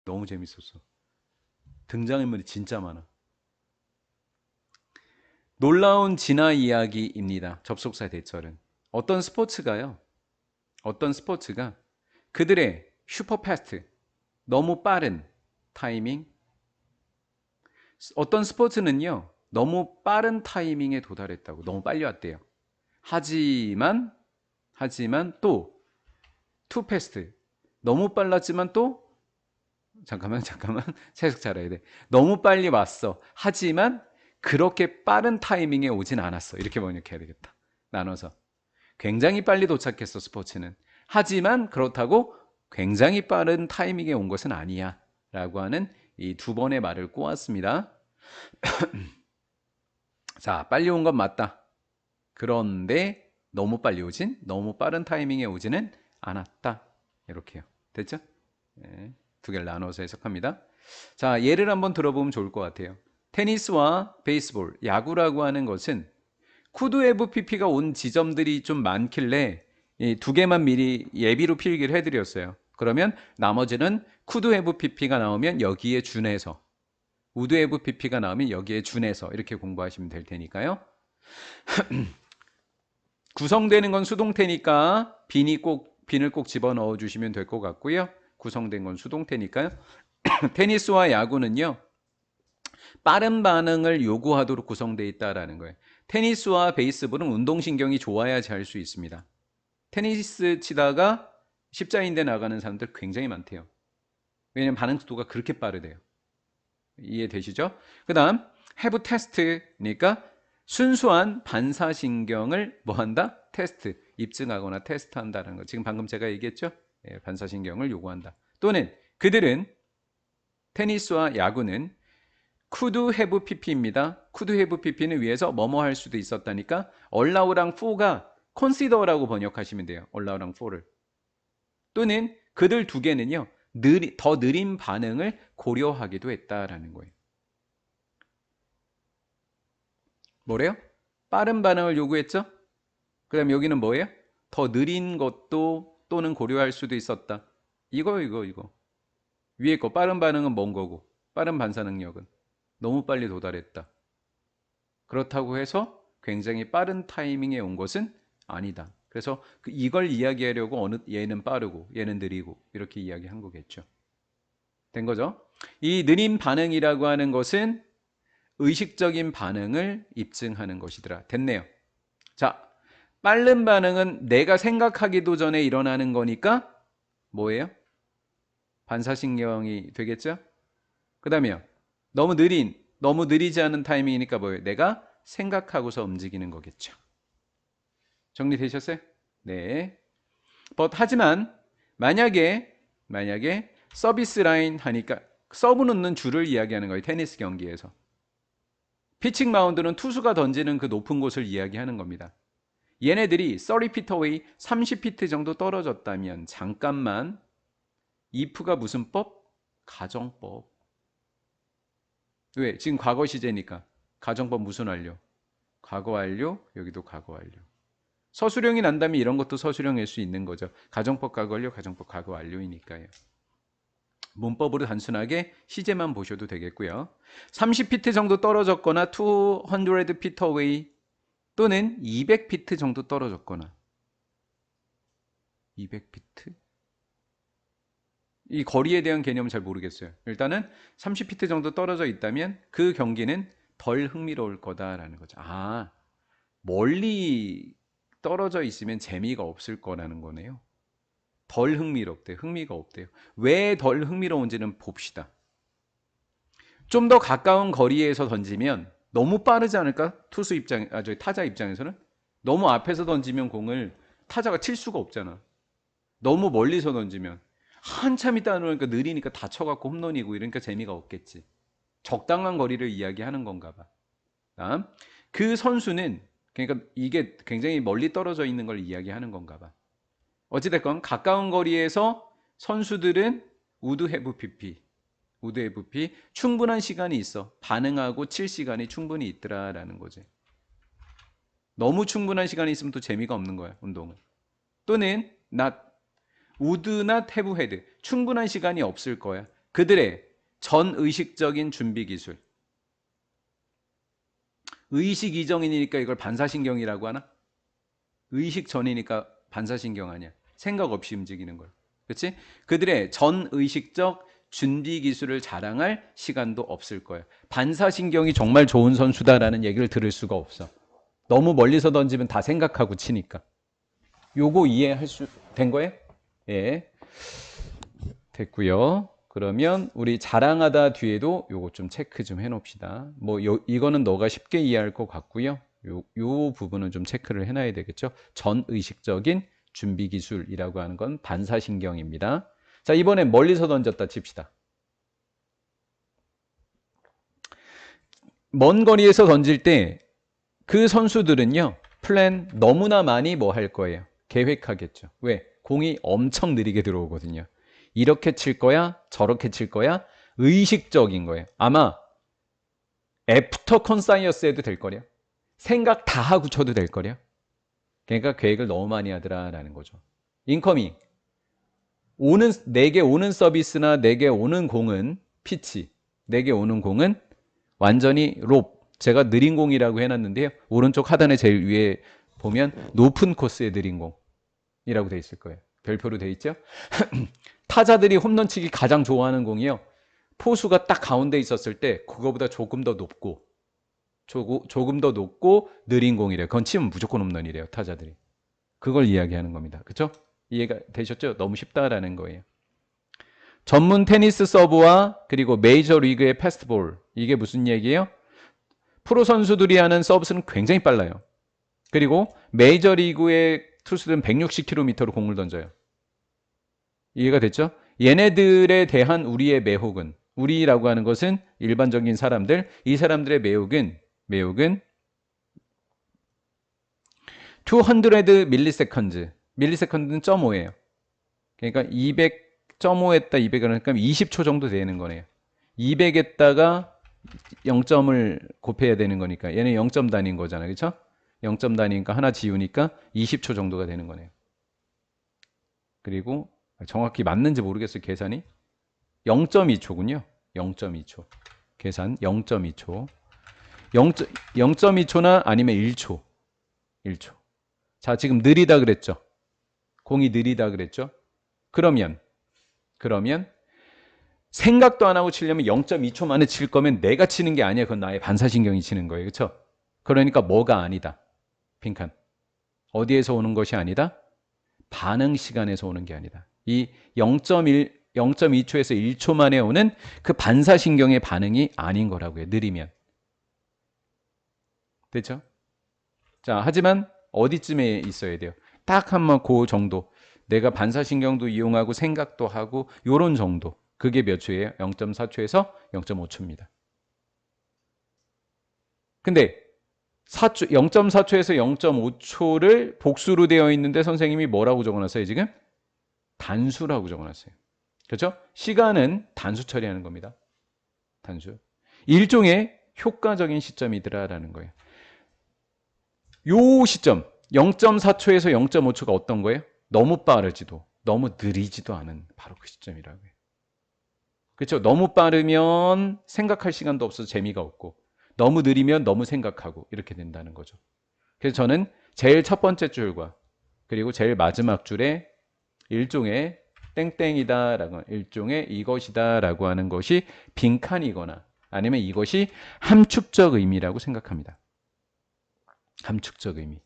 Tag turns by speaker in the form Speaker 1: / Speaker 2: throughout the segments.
Speaker 1: 너무 재밌었어. 등장인물이 진짜 많아. 놀라운 진화 이야기입니다. 접속사 대절은. 어떤 스포츠가요? 어떤 스포츠가 그들의 슈퍼패스트, 너무 빠른 타이밍, 어떤 스포츠는요, 너무 빠른 타이밍에 도달했다고, 너무 빨리 왔대요. 하지만 또 투패스트, 너무 빨랐지만 또 잠깐만 세속 잘해야 돼. 너무 빨리 왔어. 하지만 그렇게 빠른 타이밍에 오진 않았어. 이렇게 번역해야 되겠다. 나눠서 굉장히 빨리 도착했어 스포츠는. 하지만 그렇다고 굉장히 빠른 타이밍에 온 것은 아니야 라고 하는 이 두 번의 말을 꼬았습니다. 자, 빨리 온 건 맞다. 그런데 너무 빨리 너무 빠른 타이밍에 오지는 않았다. 이렇게요. 됐죠? 네, 두 개를 나눠서 해석합니다. 자, 예를 한번 들어보면 좋을 것 같아요. 테니스와 베이스볼, 야구라고 하는 것은 쿠드 FPP가 온 지점들이 좀 많길래 이 두 개만 미리 예비로 필기를 해드렸어요. 그러면 나머지는 쿠드 FPP가 나오면 여기에 준해서, 우드 FPP가 나오면 여기에 준해서 이렇게 공부하시면 될 테니까요. 구성되는 건 수동태니까 빈을 꼭 집어넣어 주시면 될 것 같고요. 구성된 건 수동태니까요. 테니스와 야구는요, 빠른 반응을 요구하도록 구성되어 있다라는 거예요. 테니스와 베이스볼은 운동신경이 좋아야지 할 수 있습니다. 테니스 치다가 십자인대 나가는 사람들 굉장히 많대요. 왜냐면 반응 속도가 그렇게 빠르대요. 이해되시죠? 그 다음 have test니까 순수한 반사신경을 뭐 한다? 테스트, 입증하거나 테스트한다는 거. 지금 방금 제가 얘기했죠? 예, 반사신경을 요구한다. 또는 그들은 테니스와 야구는 could have pp입니다. could have pp는 위에서 뭐뭐 할 수도 있었다니까 allow랑 for가 consider라고 번역하시면 돼요. allow랑 for를. 또는 그들 두 개는요. 더 느린 반응을 고려하기도 했다라는 거예요. 뭐래요? 빠른 반응을 요구했죠? 그 다음 여기는 뭐예요? 더 느린 것도 또는 고려할 수도 있었다. 이거. 위에 거 빠른 반응은 뭔 거고 빠른 반사 능력은 너무 빨리 도달했다. 그렇다고 해서 굉장히 빠른 타이밍에 온 것은 아니다. 그래서 이걸 이야기하려고 얘는 빠르고 얘는 느리고 이렇게 이야기한 거겠죠. 된 거죠? 이 느린 반응이라고 하는 것은 의식적인 반응을 입증하는 것이더라. 됐네요. 자, 빠른 반응은 내가 생각하기도 전에 일어나는 거니까 뭐예요? 반사신경이 되겠죠? 그 다음에요. 너무 느리지 않은 타이밍이니까 뭐예요? 내가 생각하고서 움직이는 거겠죠. 정리되셨어요? 네. 하지만 만약에 서비스 라인 하니까 서브 놓는 줄을 이야기하는 거예요. 테니스 경기에서. 피칭 마운드는 투수가 던지는 그 높은 곳을 이야기하는 겁니다. 얘네들이 30피트 away, 30피트 정도 떨어졌다면 잠깐만 if가 무슨 법? 가정법. 왜? 지금 과거 시제니까. 가정법 무슨 완료? 과거 완료, 여기도 과거 완료. 서술형이 난다면 이런 것도 서술형일 수 있는 거죠. 가정법 과거 완료, 가정법 과거 완료이니까요. 문법으로 단순하게 시제만 보셔도 되겠고요. 30피트 정도 떨어졌거나 200피트 away 또는 200피트 정도 떨어졌거나 200피트? 이 거리에 대한 개념은 잘 모르겠어요. 일단은 30피트 정도 떨어져 있다면 그 경기는 덜 흥미로울 거다라는 거죠. 아, 멀리 떨어져 있으면 재미가 없을 거라는 거네요. 덜 흥미롭대요. 흥미가 없대요. 왜 덜 흥미로운지는 봅시다. 좀 더 가까운 거리에서 던지면 너무 빠르지 않을까? 타자 입장에서는 너무 앞에서 던지면 공을 타자가 칠 수가 없잖아. 너무 멀리서 던지면 한참 있다 놓으니까 느리니까 다쳐갖고 홈런이고 이러니까 재미가 없겠지. 적당한 거리를 이야기하는 건가 봐. 다음, 그 선수는 그러니까 이게 굉장히 멀리 떨어져 있는 걸 이야기하는 건가 봐. 어찌됐건 가까운 거리에서 선수들은 우드 해브 PP 충분한 시간이 있어. 반응하고 칠 시간이 충분히 있더라라는 거지. 너무 충분한 시간이 있으면 또 재미가 없는 거야, 운동은. 또는 not, would not have had. 충분한 시간이 없을 거야. 그들의 전의식적인 준비 기술. 의식 이전이니까 이걸 반사신경이라고 하나? 의식 전이니까 반사신경 아니야. 생각 없이 움직이는 걸. 그렇지? 그들의 전의식적 준비 기술을 자랑할 시간도 없을 거예요. 반사신경이 정말 좋은 선수다라는 얘기를 들을 수가 없어. 너무 멀리서 던지면 다 생각하고 치니까. 요거 이해할 수 된 거예요? 예. 됐고요. 그러면 우리 자랑하다 뒤에도 요거 좀 체크 좀 해놓읍시다. 뭐 이거는 너가 쉽게 이해할 것 같고요. 요 부분은 좀 체크를 해놔야 되겠죠. 전의식적인 준비 기술이라고 하는 건 반사신경입니다. 자, 이번엔 멀리서 던졌다 칩시다. 먼 거리에서 던질 때 그 선수들은요, 플랜 너무나 많이 뭐 할 거예요? 계획하겠죠. 왜? 공이 엄청 느리게 들어오거든요. 이렇게 칠 거야? 저렇게 칠 거야? 의식적인 거예요. 아마 애프터 컨사이어스 해도 될 거래요. 생각 다 하고 쳐도 될 거래요. 그러니까 계획을 너무 많이 하더라라는 거죠. 인커밍. 내게 오는 서비스나 내게 오는 공은 피치. 내게 오는 공은 완전히 롭. 제가 느린 공이라고 해놨는데요. 오른쪽 하단에 제일 위에 보면 높은 코스의 느린 공이라고 돼 있을 거예요. 별표로 돼 있죠. 타자들이 홈런 치기 가장 좋아하는 공이요. 포수가 딱 가운데 있었을 때 그거보다 조금 더 높고 조금 더 높고 느린 공이래요. 그건 치면 무조건 홈런이래요. 타자들이. 그걸 이야기하는 겁니다. 그렇죠? 이해가 되셨죠? 너무 쉽다라는 거예요. 전문 테니스 서브와 그리고 메이저 리그의 패스트볼. 이게 무슨 얘기예요? 프로 선수들이 하는 서브스는 굉장히 빨라요. 그리고 메이저 리그의 투수들은 160km로 공을 던져요. 이해가 됐죠? 얘네들에 대한 우리의 매혹은, 우리라고 하는 것은 일반적인 사람들, 이 사람들의 매혹은 200 밀리세컨드. 밀리세컨드는 0.5예요. 그러니까 200.5 했다 200 그러니까 20초 정도 되는 거네요. 200에다가 0점을 곱해야 되는 거니까 얘는 0점 단위인 거잖아요. 그렇죠? 0점 단위니까 하나 지우니까 20초 정도가 되는 거네요. 그리고 정확히 맞는지 모르겠어요. 계산이 0.2초군요. 0.2초. 계산 0.2초. 0.2초나 아니면 1초. 1초. 자, 지금 느리다 그랬죠? 공이 느리다 그랬죠? 그러면 생각도 안 하고 치려면 0.2초 만에 칠 거면 내가 치는 게 아니야. 그건 나의 반사신경이 치는 거예요. 그렇죠? 그러니까 뭐가 아니다. 빈칸. 어디에서 오는 것이 아니다? 반응 시간에서 오는 게 아니다. 이 0.2초에서 1초 만에 오는 그 반사신경의 반응이 아닌 거라고요. 느리면. 됐죠? 자, 하지만 어디쯤에 있어야 돼요? 딱 한번 그 정도. 내가 반사신경도 이용하고 생각도 하고 요런 정도. 그게 몇 초예요? 0.4초에서 0.5초입니다. 근데 0.4초에서 0.5초를 복수로 되어 있는데 선생님이 뭐라고 적어놨어요 지금? 단수라고 적어놨어요. 그렇죠? 시간은 단수 처리하는 겁니다. 단수. 일종의 효과적인 시점이더라라는 거예요. 요 시점 0.4초에서 0.5초가 어떤 거예요? 너무 빠르지도 너무 느리지도 않은 바로 그 시점이라고 해요. 그렇죠? 너무 빠르면 생각할 시간도 없어서 재미가 없고 너무 느리면 너무 생각하고 이렇게 된다는 거죠. 그래서 저는 제일 첫 번째 줄과 그리고 제일 마지막 줄에 일종의 땡땡이다라고 일종의 이것이다라고 하는 것이 빈칸이거나 아니면 이것이 함축적 의미라고 생각합니다. 함축적 의미.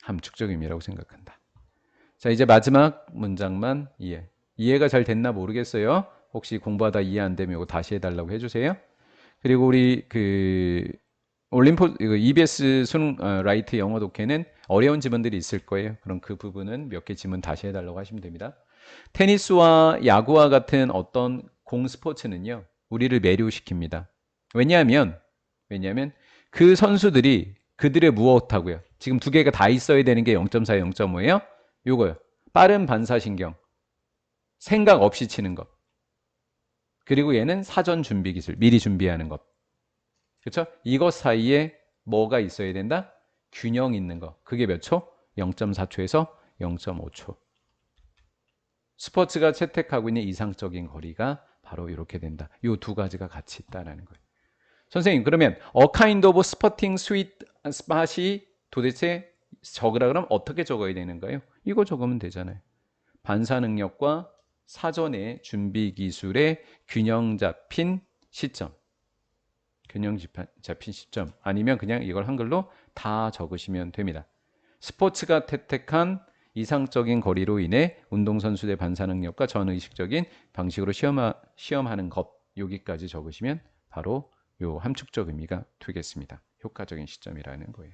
Speaker 1: 함축적 의미라고 생각한다. 자, 이제 마지막 문장만 이해가 잘 됐나 모르겠어요. 혹시 공부하다 이해 안 되면 이거 다시 해달라고 해주세요. 그리고 우리 EBS 수능 라이트 영어 독해는 어려운 지문들이 있을 거예요. 그럼 그 부분은 몇 개 지문 다시 해달라고 하시면 됩니다. 테니스와 야구와 같은 어떤 공 스포츠는요, 우리를 매료시킵니다. 왜냐하면 그 선수들이 그들의 무엇하고요. 지금 두 개가 다 있어야 되는 게 0.4, 0.5예요. 요거요. 빠른 반사신경. 생각 없이 치는 것. 그리고 얘는 사전 준비 기술. 미리 준비하는 것. 그렇죠? 이것 사이에 뭐가 있어야 된다? 균형 있는 거. 그게 몇 초? 0.4초에서 0.5초. 스포츠가 채택하고 있는 이상적인 거리가 바로 이렇게 된다. 이 두 가지가 같이 있다라는 거예요. 선생님, 그러면 a kind of sporting sweet spot이 도대체 적으라 그러면 어떻게 적어야 되는가요? 이거 적으면 되잖아요. 반사 능력과 사전의 준비 기술의 균형 잡힌 시점. 균형 잡힌 시점. 아니면 그냥 이걸 한글로 다 적으시면 됩니다. 스포츠가 채택한 이상적인 거리로 인해 운동선수의 반사 능력과 전의식적인 방식으로 시험하는 것. 여기까지 적으시면 바로 요 함축적 의미가 되겠습니다. 효과적인 시점이라는 거예요.